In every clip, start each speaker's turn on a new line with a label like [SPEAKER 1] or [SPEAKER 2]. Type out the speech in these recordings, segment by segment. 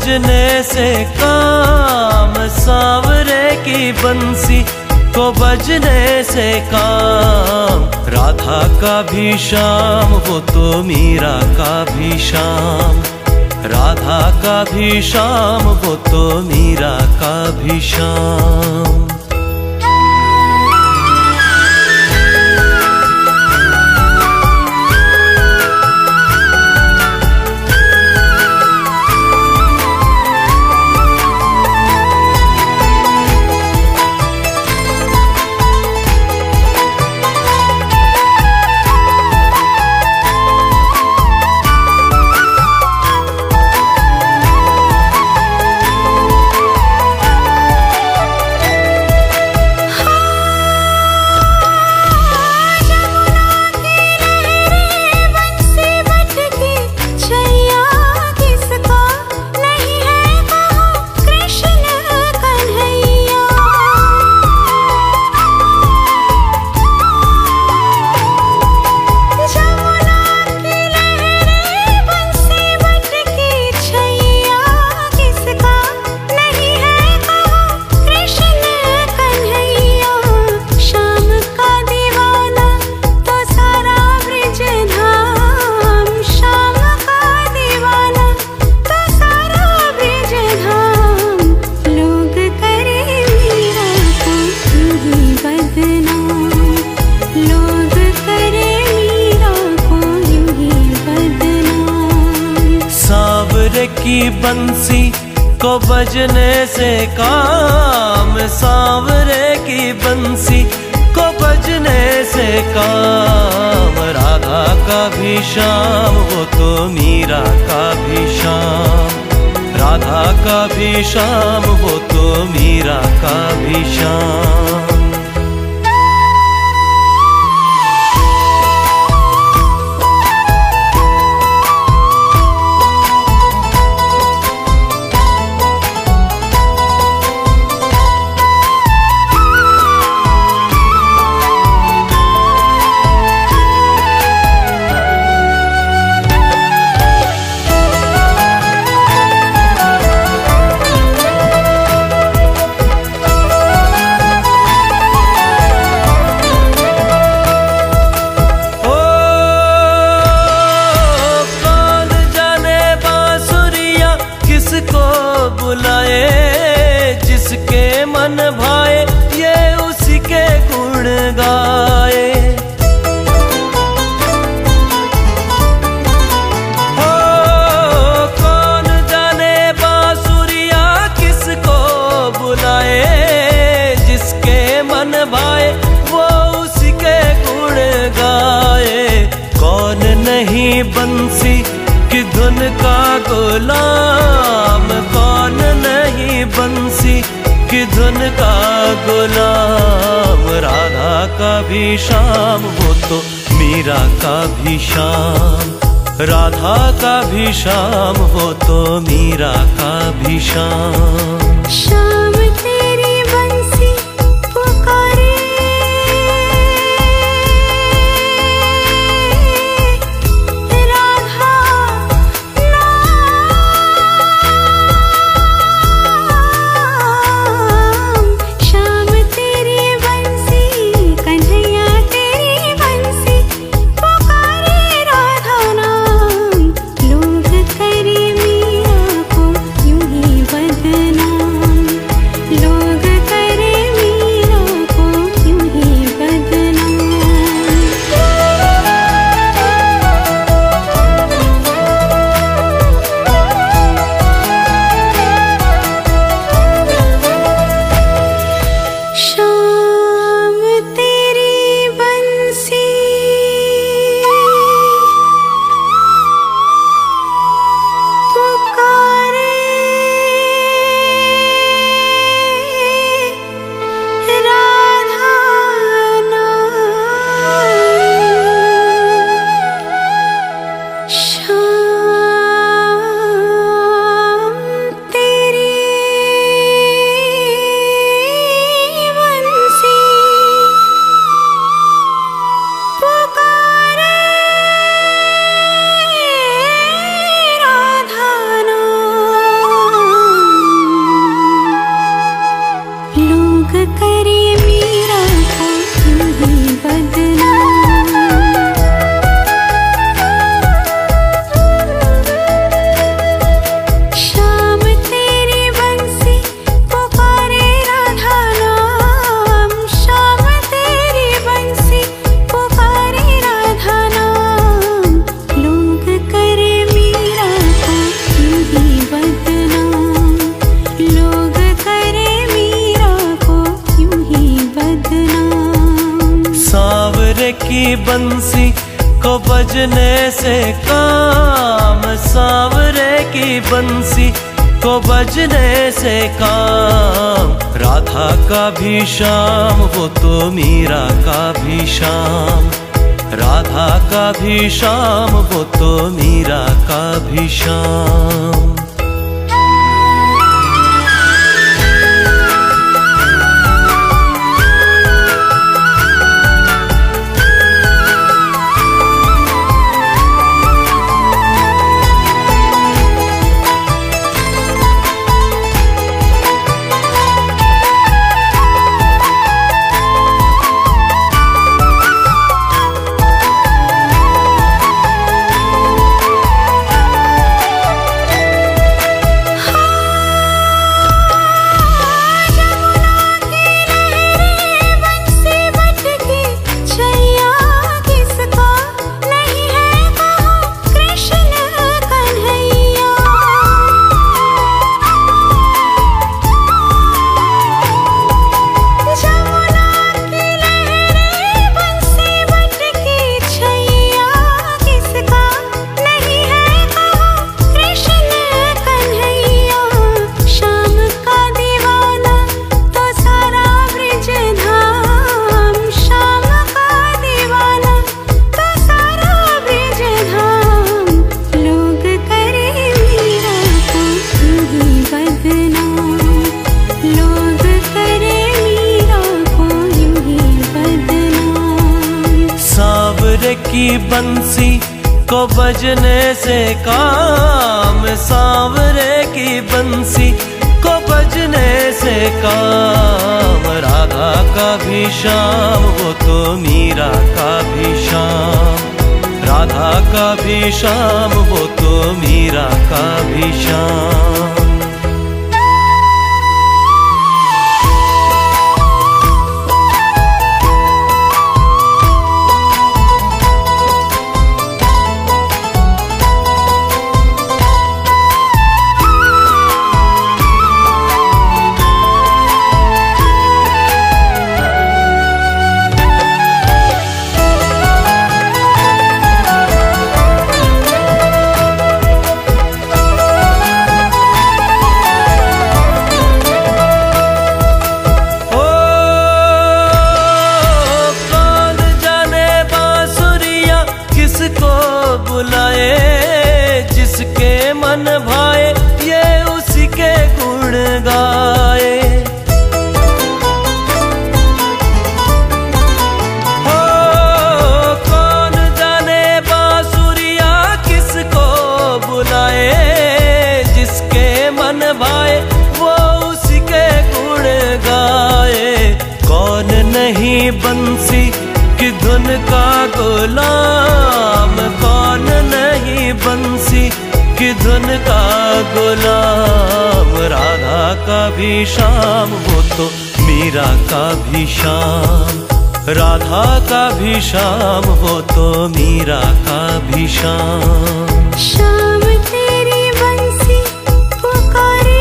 [SPEAKER 1] बजने से काम, सांवरे की बंसी को बजने से काम। राधा का भी श्याम वो तो मीरा का भी श्याम, राधा का भी श्याम वो तो मीरा का भी श्याम। की बंसी को बजने से काम, सांवरे की बंसी को बजने से काम। राधा का भी श्याम वो तो मीरा का भी श्याम, राधा का भी श्याम वो तो मीरा का भी श्याम। बुलाए जिसके मन भाए ये उसी के गुण गाए। हो कौन जाने बांसुरिया किसको बुलाए, जिसके मन भाए वो उसी के गुण गाए। कौन नहीं बंसी की धुन का गुलाम, कौन नहीं बंसी की धुन का गुलाम। राधा का भी श्याम वो तो मीरा का भी श्याम, राधा का भी श्याम वो तो मीरा का भी श्याम।
[SPEAKER 2] श्याम तेरी बंसी पुकारे,
[SPEAKER 1] की बंसी को बजने से काम, सांवरे की बंसी को बजने से काम। राधा का भी श्याम वो तो मीरा का भी श्याम, राधा का भी श्याम वो तो मीरा का भी श्याम। की बंसी को बजने से काम, सांवरे की बंसी को बजने से काम। राधा का भी श्याम वो तो मीरा का भी श्याम, राधा का भी श्याम वो तो मीरा का भी श्याम। जिसके मन भाए ये उसी के गुण गाए। हो कौन जाने बांसुरिया किसको बुलाए, जिसके मन भाए वो उसी के गुण गाए। कौन नहीं बंसी की धुन का गुलाम, कौन नहीं बंसी की धुन का गुलाम। राधा का भी श्याम वो तो मीरा का भी श्याम, राधा का भी श्याम वो तो मीरा का भी श्याम।
[SPEAKER 2] श्याम तेरी बंसी पुकारे,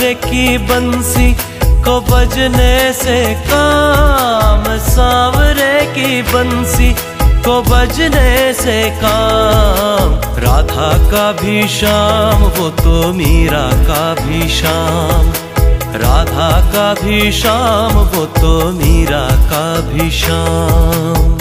[SPEAKER 1] सांवरे की बंसी को बजने से काम, सांवरे की बंसी को बजने से काम। राधा का भी श्याम वो तो मीरा का भी श्याम, राधा का भी श्याम वो तो मीरा का भी श्याम।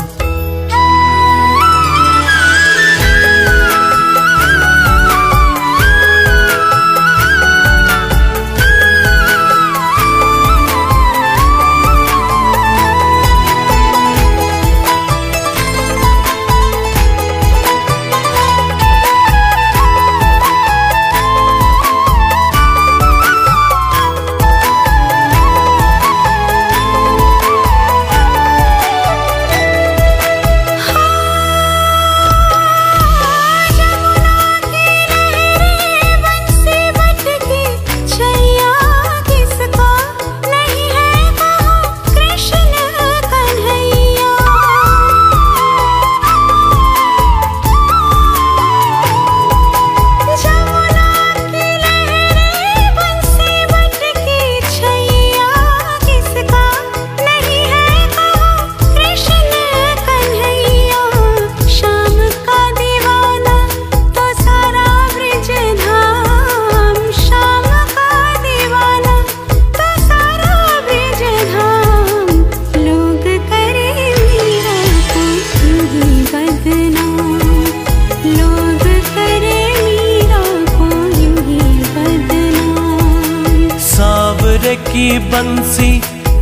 [SPEAKER 1] की बंसी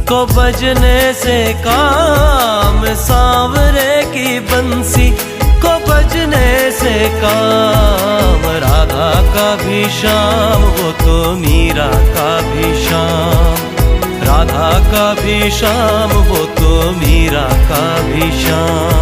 [SPEAKER 1] को बजने से काम, सांवरे की बंसी को बजने से काम। राधा का भी श्याम वो तो मीरा का भी श्याम, राधा का भी श्याम वो तो मीरा का भी श्याम।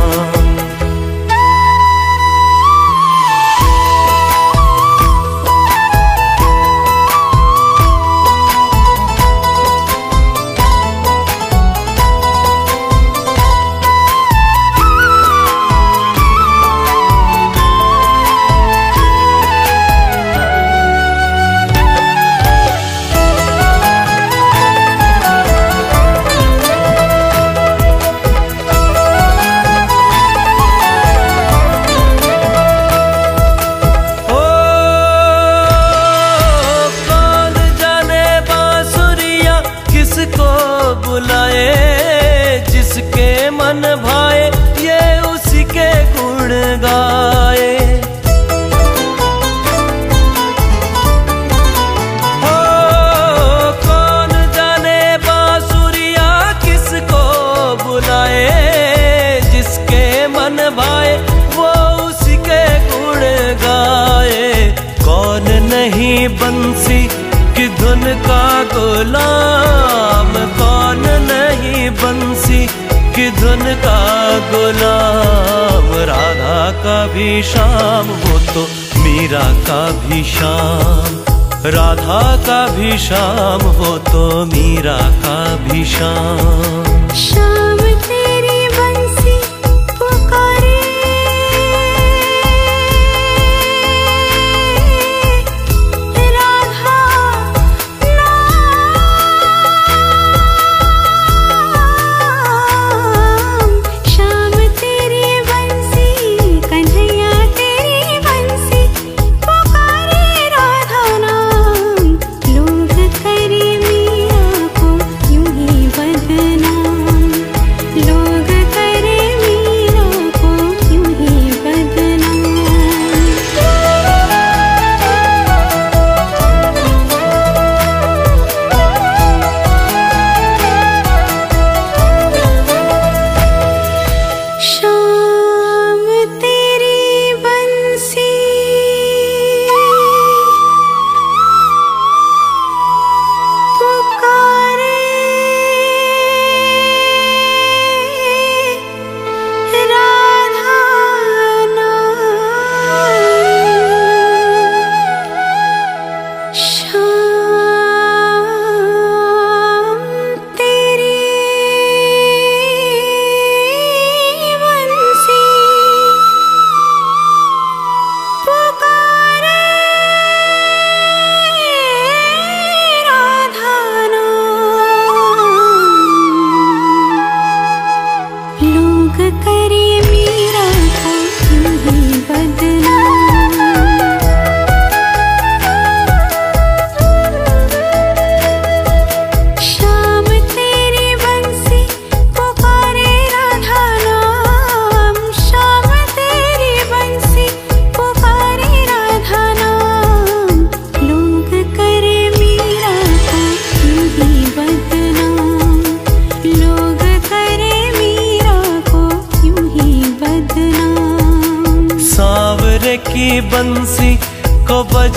[SPEAKER 1] बुलाए जिसके मन भाए ये उसी के गुण गाए। हो कौन जाने बांसुरिया किसको बुलाए, जिसके मन भाए वो उसी के गुण गाए। कौन नहीं बंसी की धुन का गुलाम, कौन नहीं बंसी की धुन का गुलाम। राधा का भी श्याम वो तो मीरा का भी श्याम, राधा का भी श्याम वो तो मीरा का भी श्याम।
[SPEAKER 2] श्याम तेरी बंसी पुकारे,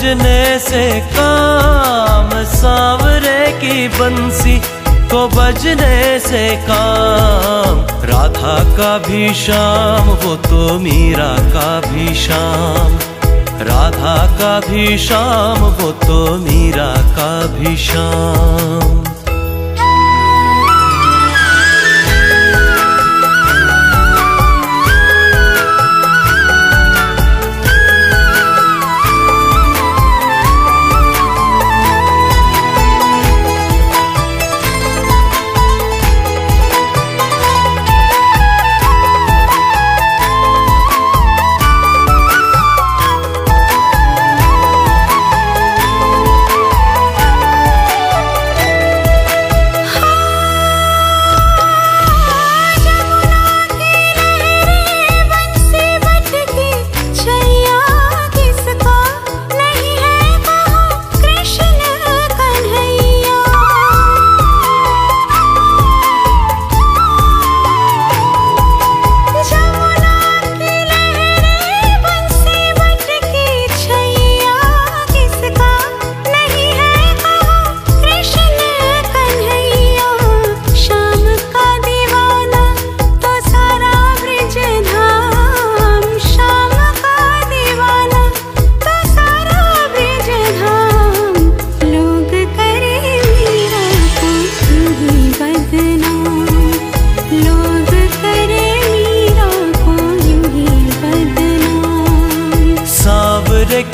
[SPEAKER 1] बजने से काम, सांवरे की बंसी को बजने से काम। राधा का भी श्याम वो तो मीरा का भी श्याम, राधा का भी श्याम वो तो मीरा का भी श्याम।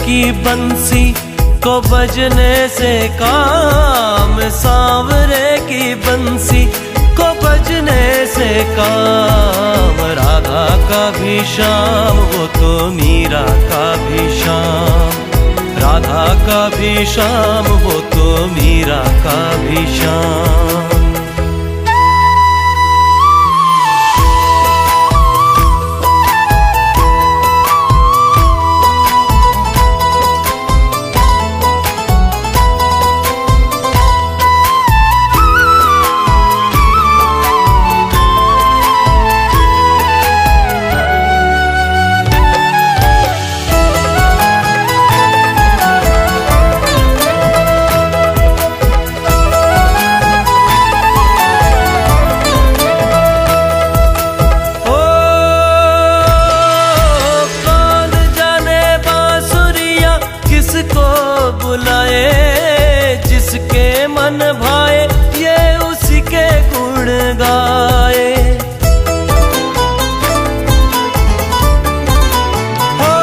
[SPEAKER 1] की बंसी को बजने से काम, सांवरे की बंसी को बजने से काम। राधा का भी श्याम वो तो मीरा का भी श्याम, राधा का भी श्याम वो तो मीरा का भी श्याम। जिसके मन भाए ये उसी के गुण गाए। हो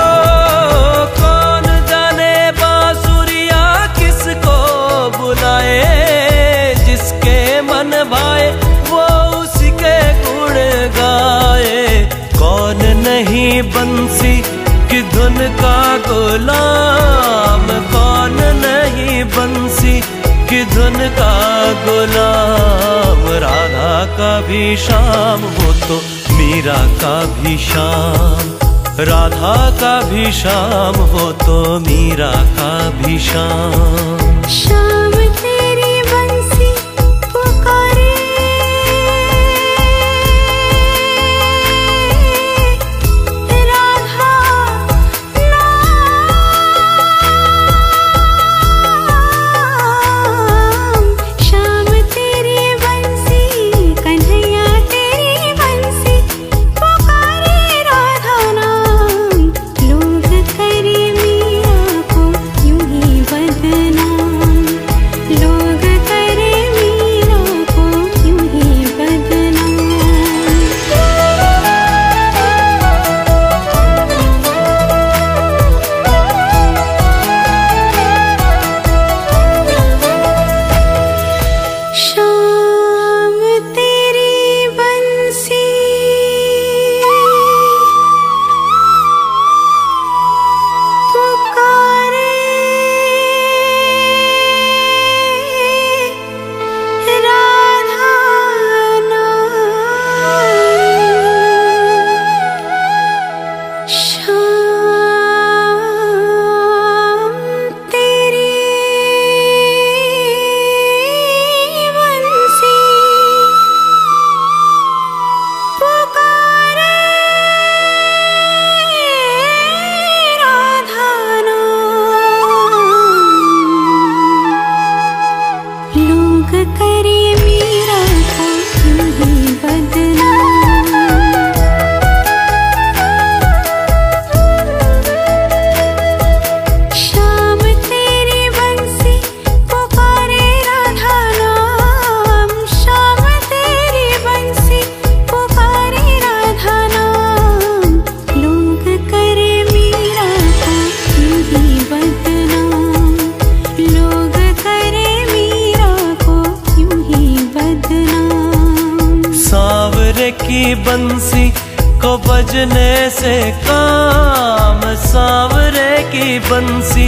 [SPEAKER 1] कौन जाने बांसुरिया किसको बुलाए, जिसके मन भाए वो उसी के गुण गाए। कौन नहीं बंसी की धुन का गुलाम, कौन नहीं बंसी की धुन का गुलाम। राधा का भी श्याम वो तो मीरा का भी श्याम, राधा का भी श्याम वो तो मीरा का भी श्याम।
[SPEAKER 2] श्याम तेरी बंसी पुकारे,
[SPEAKER 1] की बंसी को बजने से काम, सांवरे की बंसी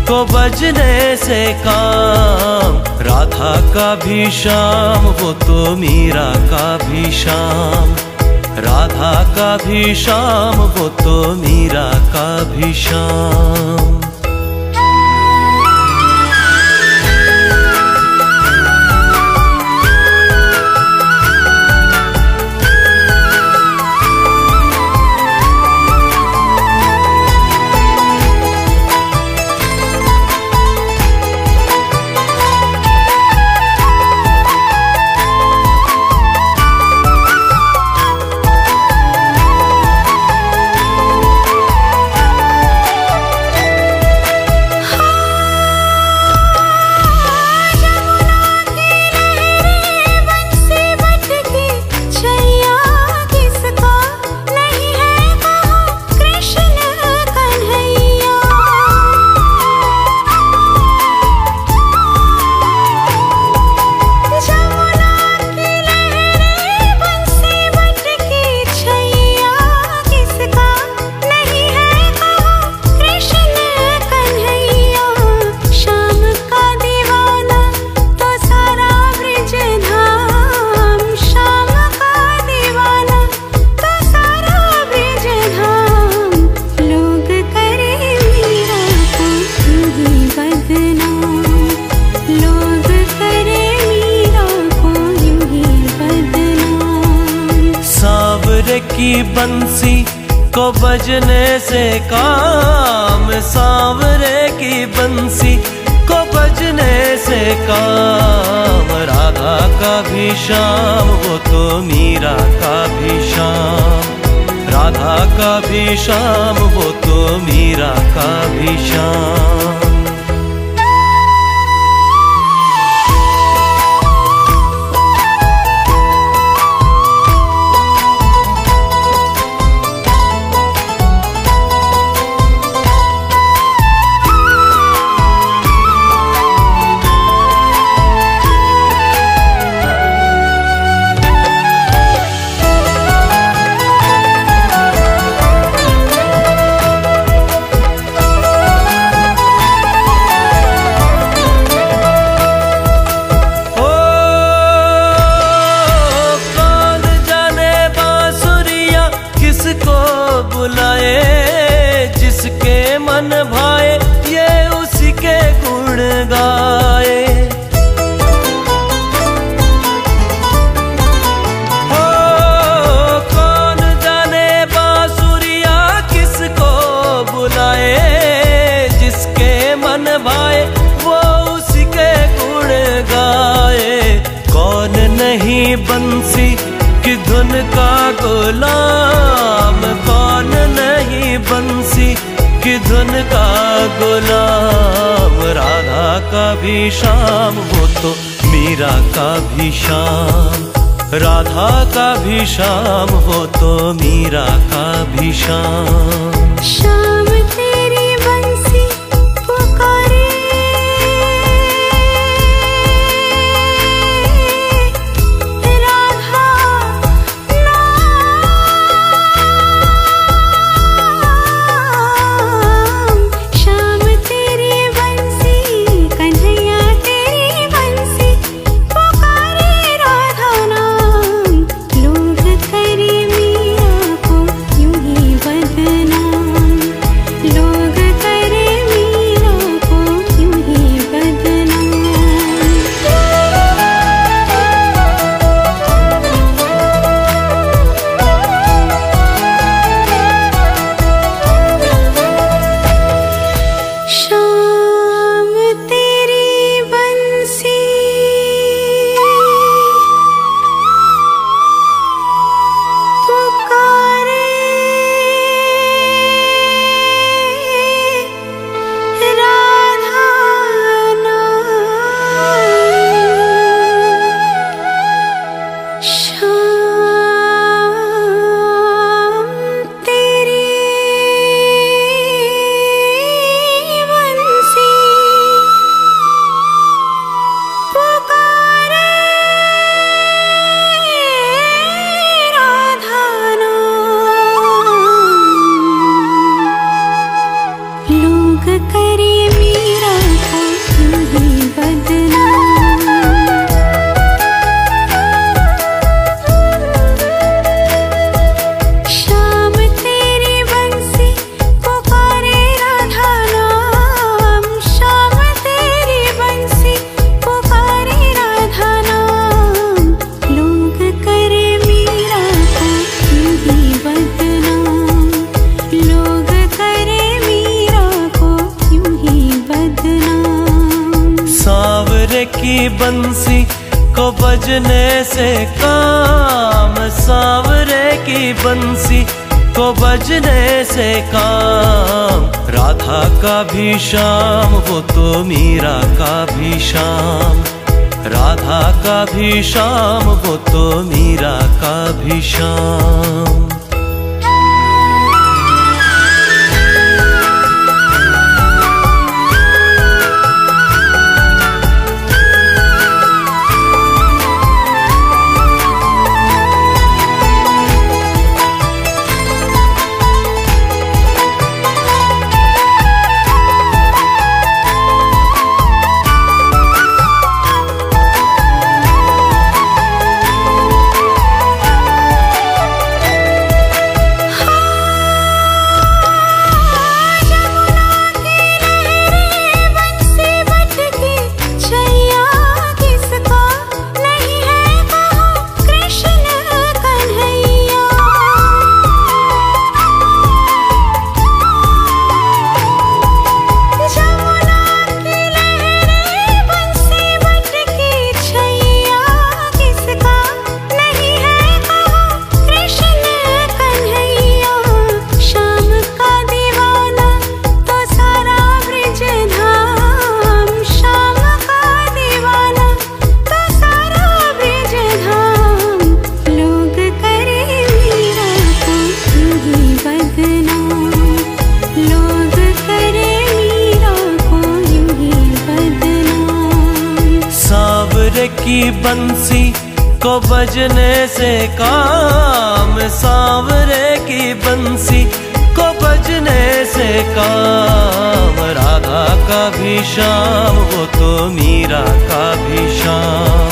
[SPEAKER 1] को बजने से काम। राधा का भी श्याम वो तो मीरा का भी श्याम, राधा का भी श्याम वो तो मीरा का भी श्याम। की बंसी को बजने से काम, सांवरे की बंसी को बजने से काम। राधा का भी श्याम वो तो मीरा का भी श्याम, राधा का भी श्याम वो तो मीरा का भी श्याम। जिसके मन भाए ये उसी के गुण गाए। हो कौन जाने बांसुरिया किसको बुलाए, जिसके मन भाए वो उसी के गुण गाए। कौन नहीं बंसी की धुन का गुलाम, कौन नहीं बंसी की धुन का गुलाम। राधा का भी श्याम वो तो मीरा का भी श्याम, राधा का भी श्याम वो तो मीरा का भी श्याम।
[SPEAKER 2] श्याम तेरी बंसी पुकारे,
[SPEAKER 1] की बंसी को बजने से काम, सांवरे की बंसी को बजने से काम। राधा का भी श्याम वो तो मीरा का भी श्याम, राधा का भी श्याम वो तो मीरा का भी श्याम। की बंसी को बजने से काम, सांवरे की बंसी को बजने से काम। राधा का भी श्याम वो तो मीरा का भी श्याम,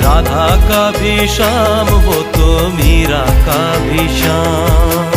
[SPEAKER 1] राधा का भी श्याम वो तो मीरा का भी श्याम।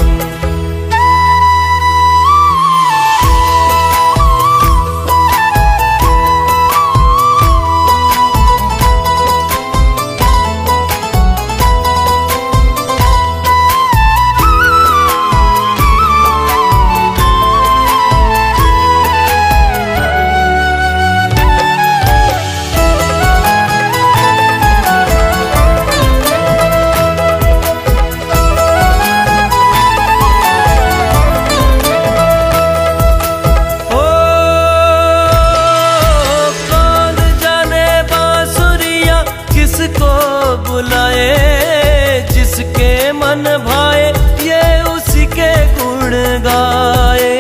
[SPEAKER 1] जिसके मन भाए ये उसी के गुण गाए।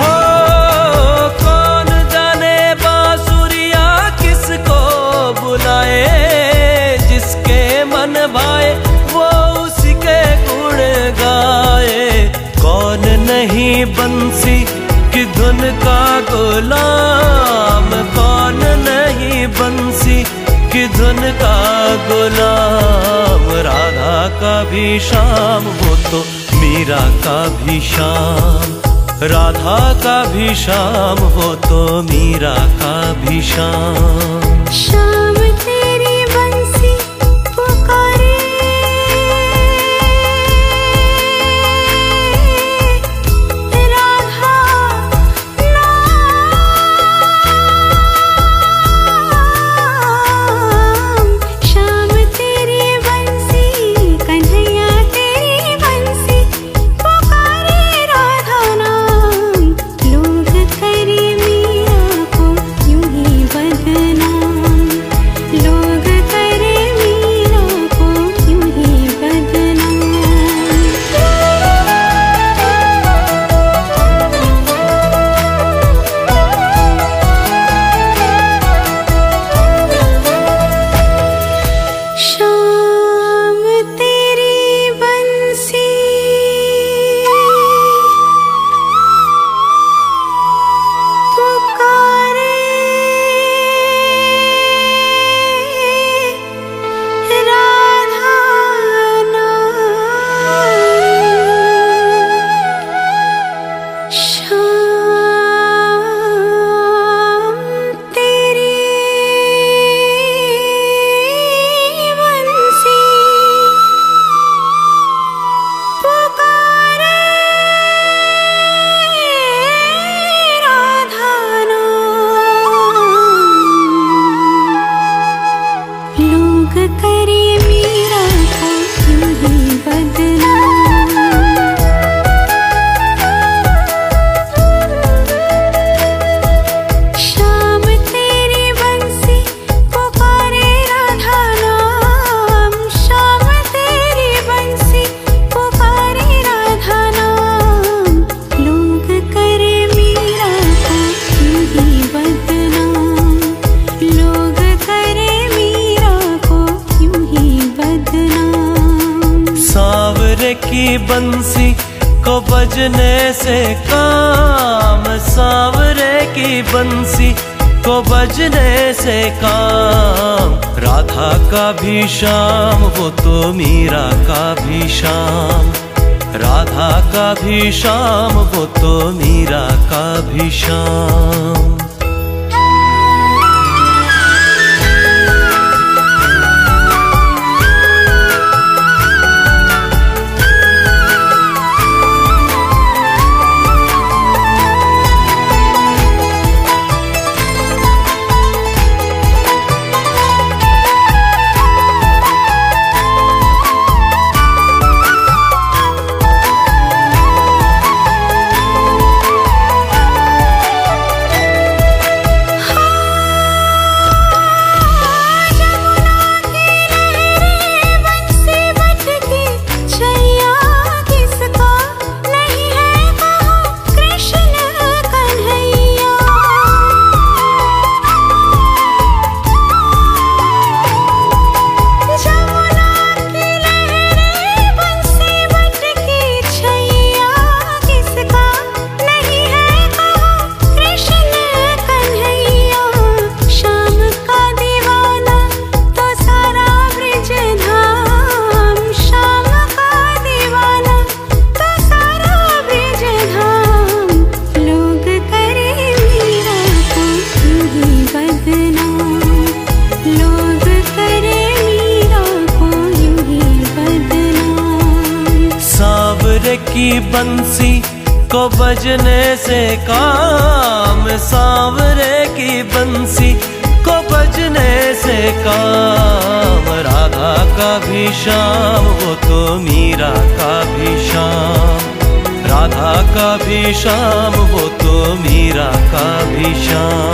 [SPEAKER 1] ओ कौन जाने बांसुरिया किसको बुलाए, जिसके मन भाए वो उसी के गुण गाए। कौन नहीं बंसी की धुन का गुलाम, कौन नहीं बंसी की धुन का गुलाम। राधा का भी श्याम वो तो मीरा का भी श्याम, राधा का भी श्याम वो तो मीरा का भी श्याम।
[SPEAKER 2] श्याम तेरी बंसी पुकारे,
[SPEAKER 1] बजने से काम, सांवरे की बंसी को बजने से काम। राधा का भी श्याम वो तो मीरा का भी श्याम, राधा का भी श्याम वो तो मीरा का भी श्याम। की बंसी को बजने से काम, सांवरे की बंसी को बजने से काम। राधा का भी श्याम वो तो मीरा का भी श्याम, राधा का भी श्याम वो तो मीरा का भी श्याम।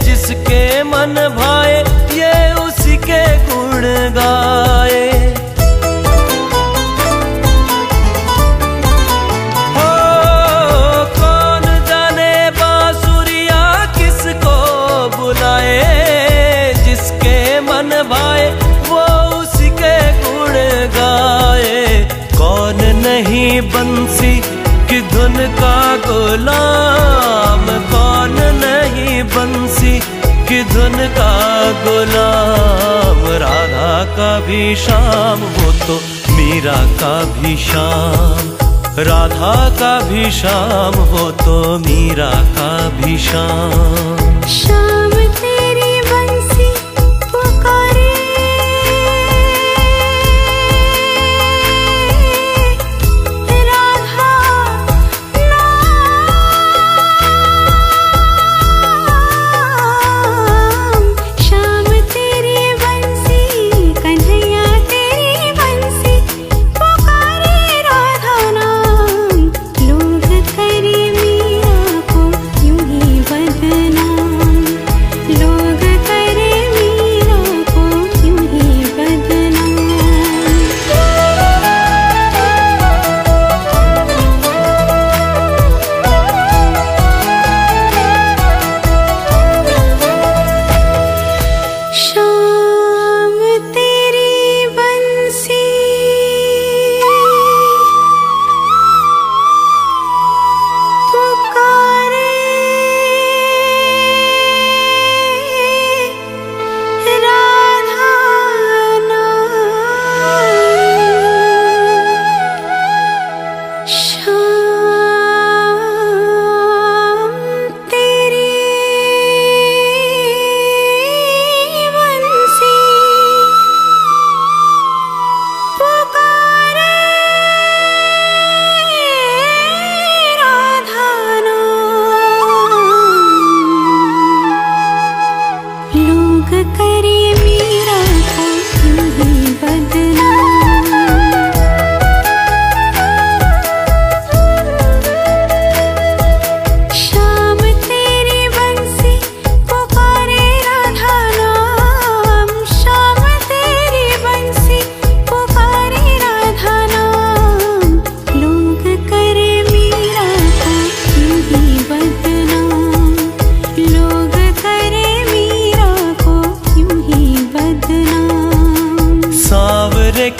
[SPEAKER 1] जिसके मन भाए ये उसी के गुण गाए। हो कौन जाने बांसुरिया किसको बुलाए, जिसके मन भाए वो उसी के गुण गाए। कौन नहीं बंसी की धुन का गुलाम, कौन नहीं बंसी की धुन का गुलाम। राधा का भी श्याम वो तो मीरा का भी श्याम, राधा का भी श्याम वो तो मीरा का भी श्याम।
[SPEAKER 2] श्याम तेरी बंसी पुकारे,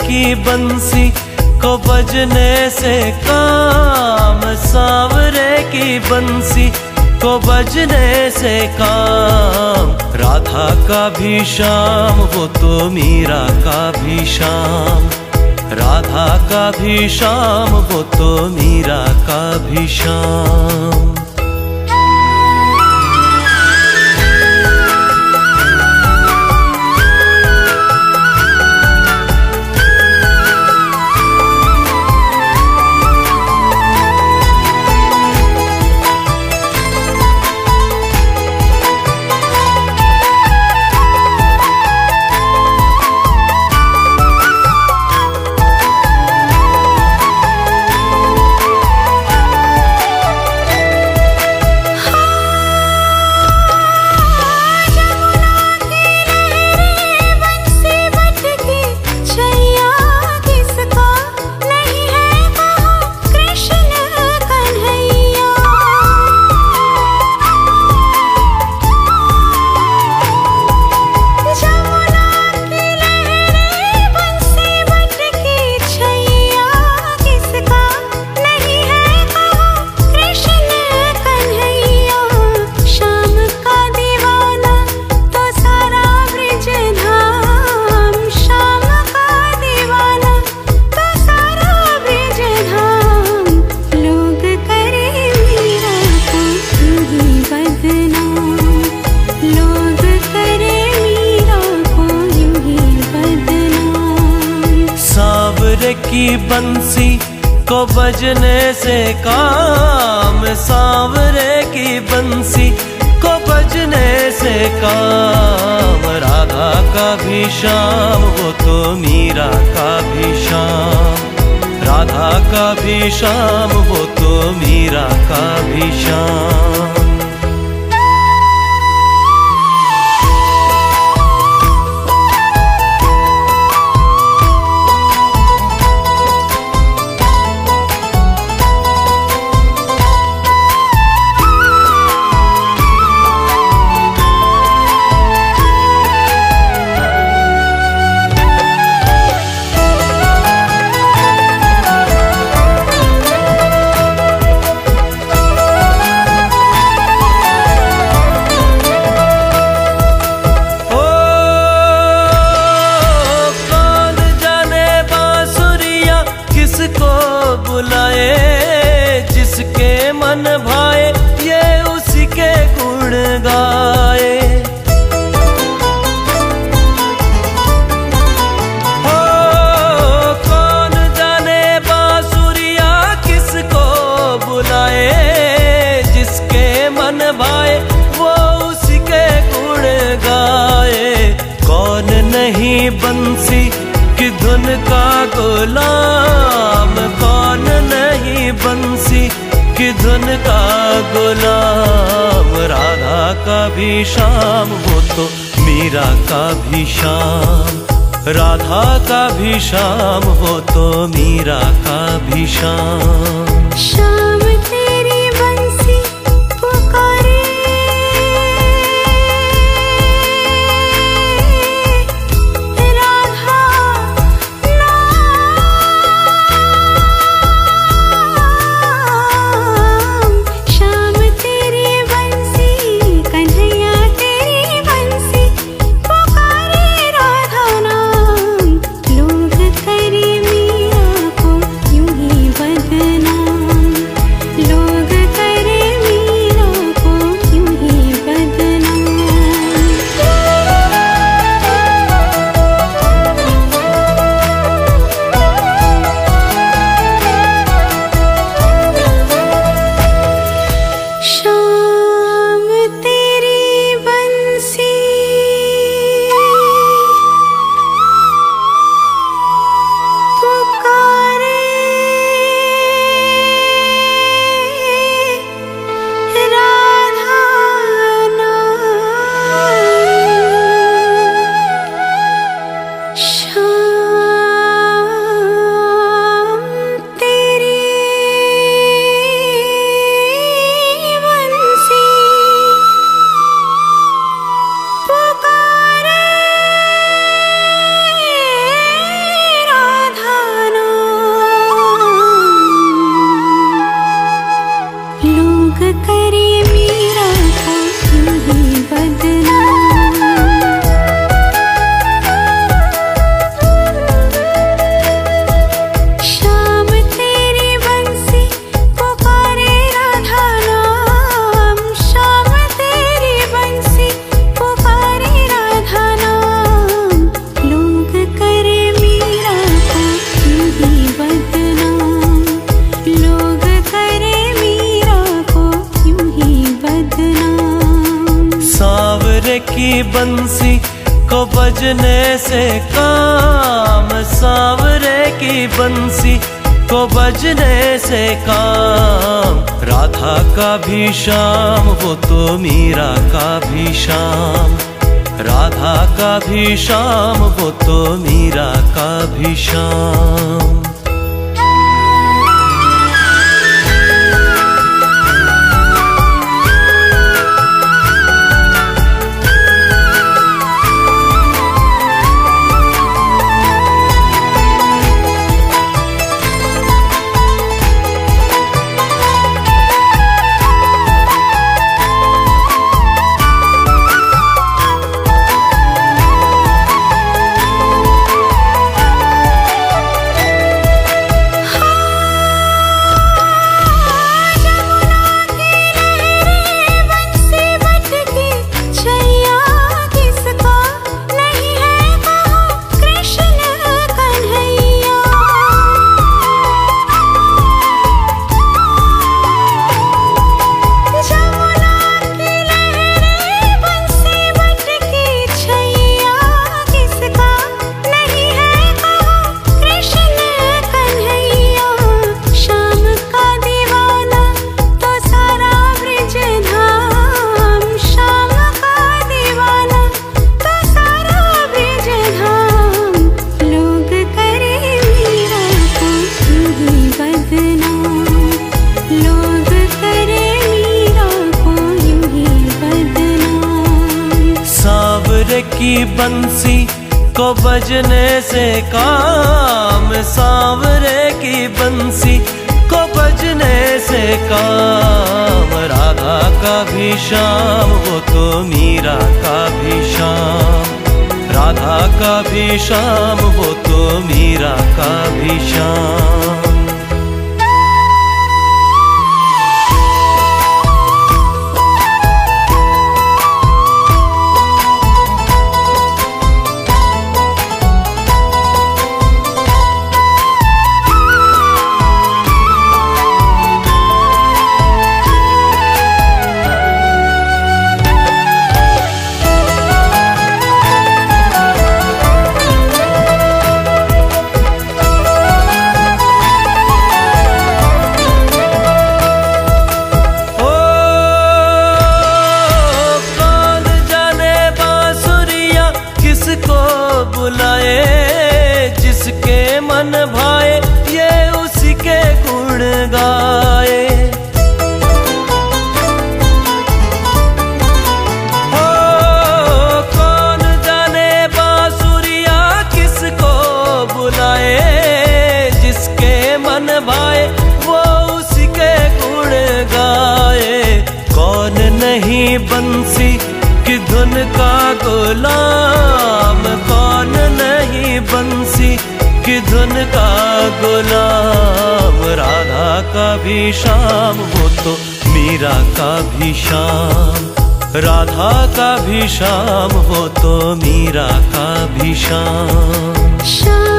[SPEAKER 1] की बंसी को बजने से काम, सांवरे की बंसी को बजने से काम। राधा का भी श्याम वो तो मीरा का भी श्याम, राधा का भी श्याम वो तो मीरा का भी श्याम। की बंसी को बजने से काम, सांवरे की बंसी को बजने से काम। राधा का भी श्याम वो तो मीरा का भी श्याम, राधा का भी श्याम वो तो मीरा का भी श्याम। बुलाए जिसके मन भाए ये उसी के गुण गाए। हो कौन जाने बांसुरिया किसको बुलाए, जिसके मन भाए वो उसी के गुण गाए। कौन नहीं बंसी की धुन का गुलाम, कौन नहीं बंसी की धुन का गुलाम। राधा का भी श्याम वो तो मीरा का भी श्याम, राधा का भी श्याम वो तो मीरा का भी श्याम।
[SPEAKER 2] श्याम तेरी बंसी पुकारे,
[SPEAKER 1] सांवरे की बंसी को बजने से काम, सांवरे की बंसी को बजने से काम। राधा का भी श्याम वो तो मीरा का भी श्याम, राधा का भी श्याम वो तो मीरा का भी श्याम। की बंसी को बजने से काम, सांवरे की बंसी को बजने से काम। राधा का भी श्याम वो तो मीरा का भी श्याम, राधा का भी श्याम वो तो मीरा का भी श्याम। बुलाए जिसके मन भाए ये उसी के गुण गाए। ओ कौन जाने बांसुरिया किसको बुलाए, जिसके मन भाए वो उसी के गुण गाए। कौन नहीं बंसी की धुन का गुलाम, कौन नहीं बंसी की धुन का गुलाम। राधा का भी श्याम वो तो मीरा का भी श्याम, राधा का भी श्याम वो तो मीरा का भी श्याम।